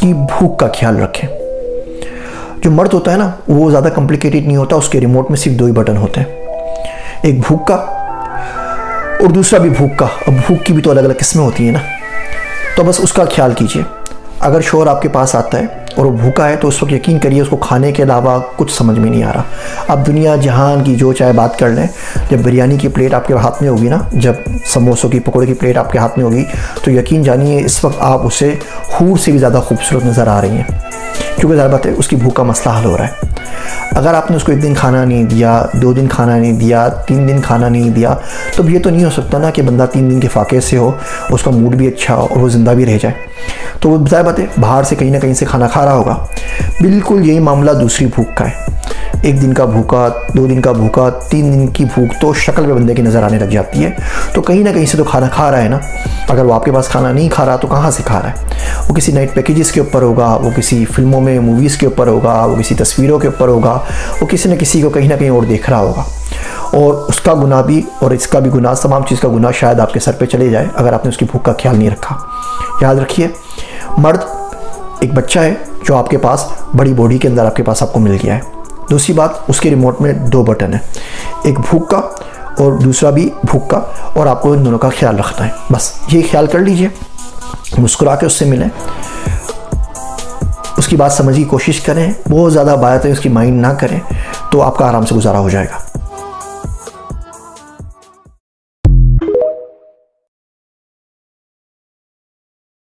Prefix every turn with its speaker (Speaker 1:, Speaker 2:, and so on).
Speaker 1: उसकी भूख का ख्याल रखें। जो मर्द होता है ना, वो ज़्यादा कॉम्प्लिकेटेड नहीं होता, उसके रिमोट में सिर्फ 2 ही बटन होते हैं, एक भूख का और दूसरा भी भूख का। अब भूख की भी तो अलग अलग किस्में होती हैं ना, तो बस उसका ख्याल कीजिए। अगर शोहर आपके पास आता है और वो भूखा है तो उस वक्त यकीन करिए उसको खाने के अलावा कुछ समझ में नहीं आ रहा। अब दुनिया जहान की जो चाहे बात कर लें, जब बिरयानी की प्लेट आपके हाथ में होगी ना, जब समोसों की पकौड़े की प्लेट आपके हाथ में होगी, तो यकीन जानिए इस वक्त आप उसे हूर से भी ज़्यादा खूबसूरत नज़र आ रही हैं, क्योंकि ज़ाहिर बात है उसकी भूख का मसला हल हो रहा है। अगर आपने उसको 1 दिन खाना नहीं दिया, 2 दिन खाना नहीं दिया, 3 दिन खाना नहीं दिया, तो ये तो नहीं हो सकता ना कि बंदा 3 दिन के फाके से हो, उसका मूड भी अच्छा हो और वो ज़िंदा भी रह जाए। तो वो ज़ाहिर बात है बाहर से कहीं ना कहीं से खाना खा रहा होगा। बिल्कुल यही मामला दूसरी भूख का है। 1 दिन का भूखा, 2 दिन का भूखा, 3 दिन की भूख तो शक्ल पे बंदे की नज़र आने लग जाती है। तो कहीं ना कहीं से तो खाना खा रहा है ना। अगर वो आपके पास खाना नहीं खा रहा तो कहाँ से खा रहा है? वो किसी नाइट पैकेजेस के ऊपर होगा, वो किसी फिल्मों में मूवीज़ के ऊपर होगा, वो किसी तस्वीरों के ऊपर होगा, वो किसी न किसी को कहीं ना कहीं और देख रहा होगा। और उसका गुनाह भी और इसका भी गुनाह, तमाम चीज़ का गुनाह शायद आपके सर पे चले जाए अगर आपने उसकी भूख का ख्याल नहीं रखा। याद रखिए, मर्द एक बच्चा है जो आपके पास बड़ी बॉडी के अंदर आपके पास आपको मिल गया है। दूसरी बात, उसके रिमोट में 2 बटन है, एक भूख का और दूसरा भी भूख का, और आपको इन दोनों का ख्याल रखना है। बस ये ख्याल कर लीजिए, मुस्कुरा के उससे मिलें, उसकी बात समझने की कोशिश करें, बहुत ज़्यादा बातें उसकी माइंड ना करें, तो आपका आराम से गुजारा हो जाएगा।